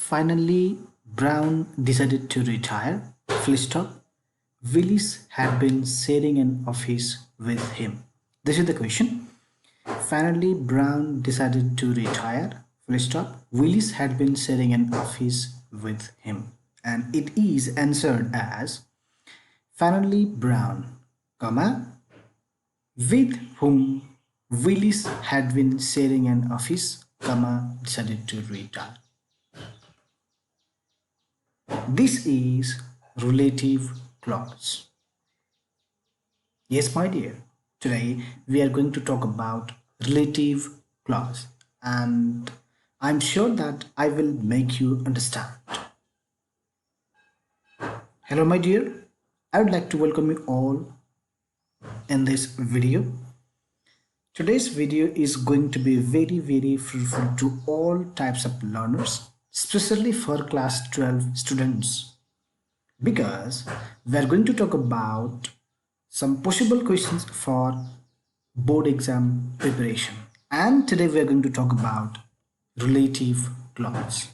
Finally, Brown decided to retire. Full stop. Willis had been sharing an office with him. This is the question. Finally, Brown decided to retire. Full stop. Willis had been sharing an office with him. And it is answered as finally Brown, comma, with whom Willis had been sharing an office, comma, decided to retire. This is relative clause. Yes, my dear. Today we are going to talk about relative clause, and I'm sure that I will make you understand. Hello, my dear. I would like to welcome you all in this video. Today's video is going to be very fruitful to all types of learners, especially for class 12 students, because we are going to talk about some possible questions for board exam preparation. And today we are going to talk about relative clause.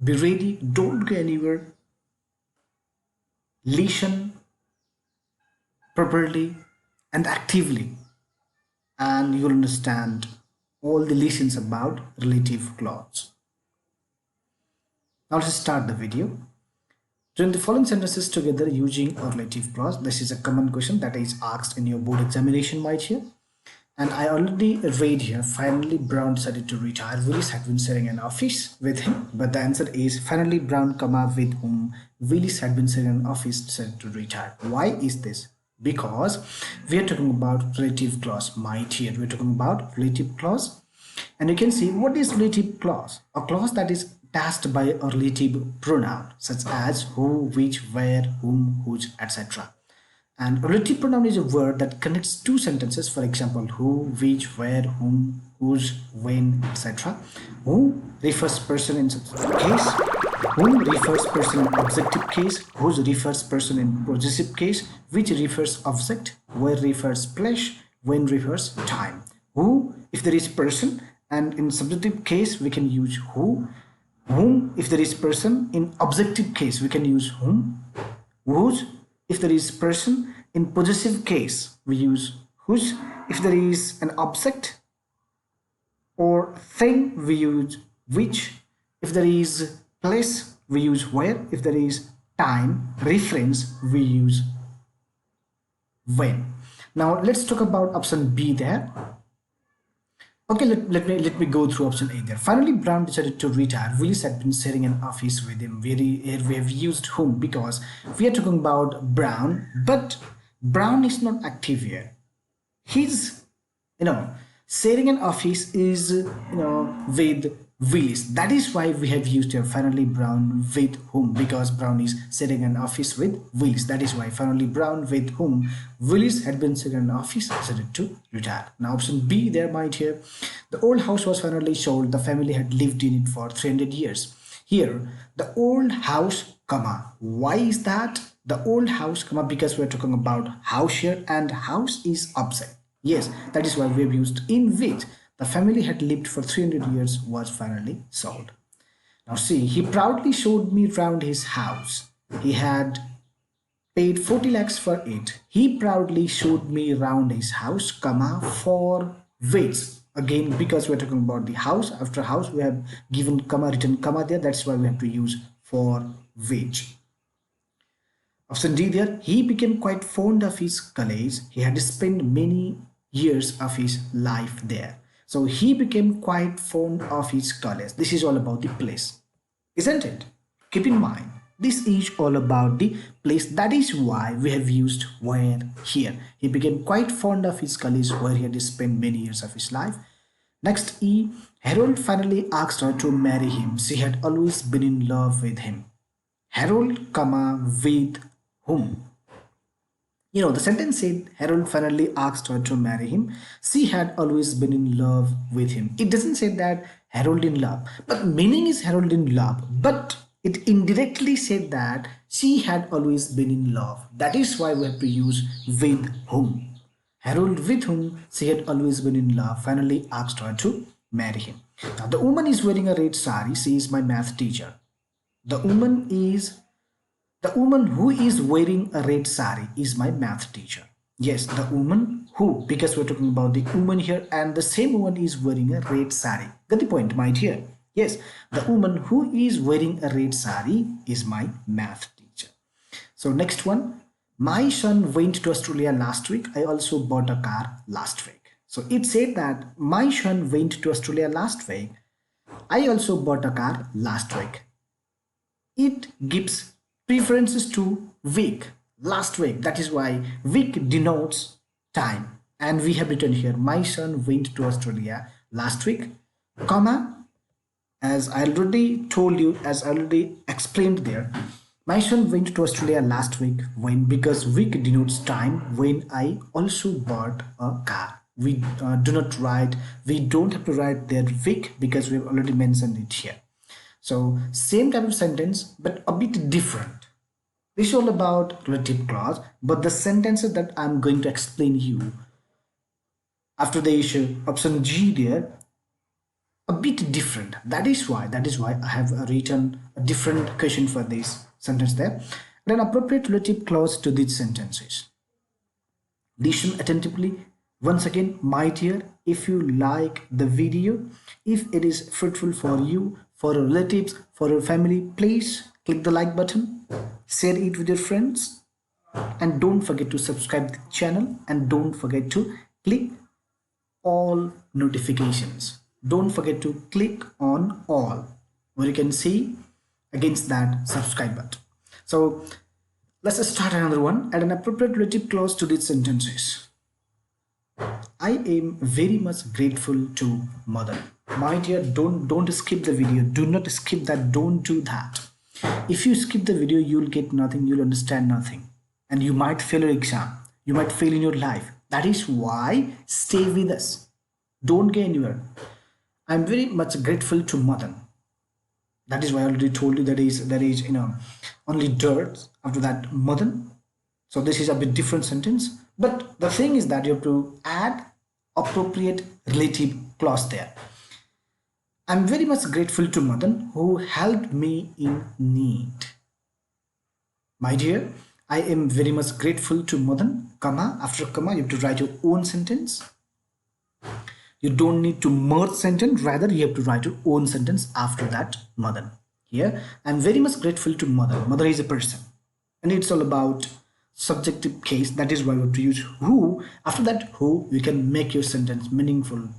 Be ready, don't go anywhere. Listen properly and actively, and you'll understand all the lessons about relative clause. Now let's start the video. Join the following sentences together using a relative clause. This is a common question that is asked in your board examination right here. And I already read here, finally Brown decided to retire. Willis had been sharing an office with him. But the answer is finally Brown, comma, with whom Willis had been sharing an office, decided to retire. Why is this? Because we are talking about relative clause, my dear. We're talking about relative clause. And you can see what is relative clause. A clause that is attached by a relative pronoun such as who, which, where, whom, whose, etc. And relative pronoun is a word that connects two sentences, for example, who, which, where, whom, whose, when, etc. Who refers person in subjunctive case, whom refers person in objective case, whose refers person in possessive case, which refers object, where refers place, when refers time. Who, if there is person, and in subjective case we can use who. Whom, if there is person, in objective case we can use whom. Whose, if there is person, in possessive case we use whose. If there is an object or thing we use which. If there is place we use where. If there is time reference we use when. Now let's talk about option B there. Okay, let me go through option A there. Finally, Brown decided to retire. Willis had been sharing an office with him. We have used whom because we are talking about Brown, but Brown is not active here. He's, sharing an office is, with Willis. That is why we have used here finally Brown with whom, because Brown is sharing an office with Willis. That is why finally Brown with whom Willis had been sharing an office decided to retire. Now option B there might here. The old house was finally sold. The family had lived in it for 300 years. Here the old house, comma. Why is that? The old house, comma, because we are talking about house here and house is object. Yes, that is why we have used in which the family had lived for 300 years was finally sold. Now see, he proudly showed me round his house. He had paid 40 lakhs for it. He proudly showed me round his house, comma, for which. Again, because we're talking about the house, after house we have given comma, written comma there. That's why we have to use for which. Option D there, he became quite fond of his college. He had spent many years of his life there. So he became quite fond of his college. This is all about the place, isn't it? Keep in mind, this is all about the place. That is why we have used where here. He became quite fond of his college where he had spent many years of his life. Next E, Harold finally asked her to marry him. She had always been in love with him. Harold, comma, with whom? The sentence said Harold finally asked her to marry him. She had always been in love with him. It doesn't say that Harold in love, but meaning is Harold in love. But it indirectly said that she had always been in love. That is why we have to use with whom. Harold with whom she had always been in love finally asked her to marry him. Now the woman is wearing a red sari. She is my math teacher. The woman who is wearing a red sari is my math teacher. Yes, the woman who, because we're talking about the woman here, and the same woman is wearing a red sari. Get the point, my dear? Yes, the woman who is wearing a red sari is my math teacher. So next one, my son went to Australia last week. I also bought a car last week. So it said that my son went to Australia last week. I also bought a car last week. It gives preferences to week, last week. That is why week denotes time. And we have written here, my son went to Australia last week, comma, as I already told you, as I already explained there, my son went to Australia last week when, because week denotes time, when I also bought a car. We do not write, we don't have to write their week because we've already mentioned it here. So same type of sentence, but a bit different. This is all about relative clause, but the sentences that I'm going to explain you after the issue, option G there, a bit different. That is why I have written a different question for this sentence there. And an appropriate relative clause to these sentences. Listen attentively. Once again, my dear, if you like the video, if it is fruitful for you, for your relatives, for your family, please click the like button, share it with your friends, and don't forget to subscribe the channel, and don't forget to click all notifications. Don't forget to click on all, where you can see against that subscribe button. So let's start another one. Add an appropriate relative clause to these sentences. I am very much grateful to mother. My dear, don't skip the video. Do not skip that. Don't do that. If you skip the video, you'll get nothing. You'll understand nothing, and you might fail your exam. You might fail in your life. That is why stay with us. Don't go anywhere. I'm very much grateful to mother. That is why I already told you that there is only dirt after that mother. So this is a bit different sentence. But the thing is that you have to add appropriate relative clause there. I'm very much grateful to Madan who helped me in need. My dear, I am very much grateful to Madan, comma, after comma, you have to write your own sentence. You don't need to merge sentence, rather you have to write your own sentence after that Madan. Here, I'm very much grateful to Mother. Mother is a person. And it's all about subjective case. That is why we have to use who. After that who, you can make your sentence meaningful,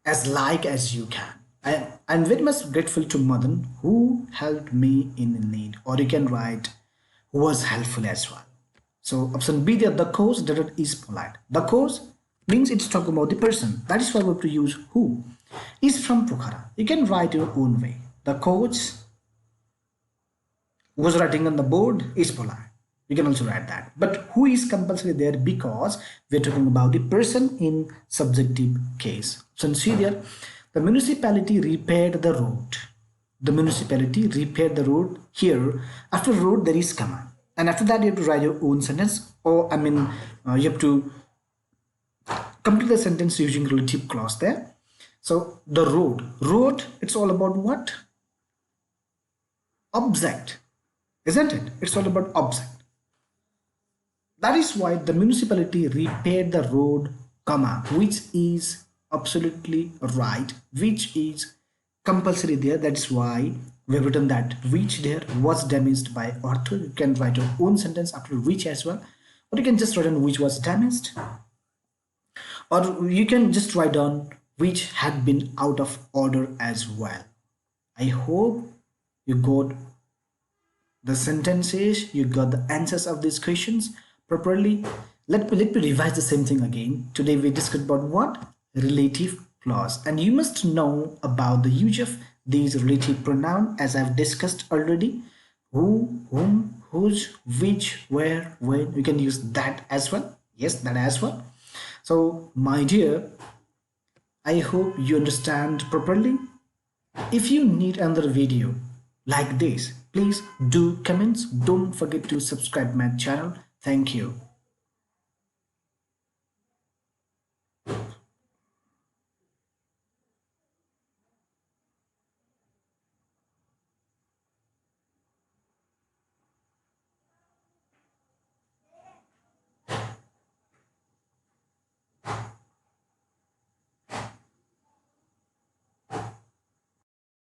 as like as you can. I'm very much grateful to Madan who helped me in need. Or you can write who was helpful as well. So option B there, the cause that is polite. The cause means it's talking about the person. That is why we have to use who. Is from Pokhara. You can write your own way. The coach was writing on the board is polite. You can also write that. But who is compulsory there because we're talking about the person in subjective case. So see there, the municipality repaired the road. The municipality repaired the road. Here, after road there is comma. And after that you have to write your own sentence. Or you have to complete the sentence using relative clause there. So the road, it's all about what? Object, isn't it? It's all about object. That is why the municipality repaired the road, comma, which is absolutely right, which is compulsory there. That is why we have written that which there was damaged by author. You can write your own sentence after which as well, or you can just write on which was damaged, or you can just write down which had been out of order as well. I hope you got the sentences, you got the answers of these questions properly. Let me revise the same thing again. Today we discussed about what? Relative clause. And you must know about the use of these relative pronoun as I've discussed already. Who, whom, whose, which, where, when. You can use that as well. Yes, that as well. So my dear, I hope you understand properly. If you need another video like this, please do comments. Don't forget to subscribe my channel. Thank you.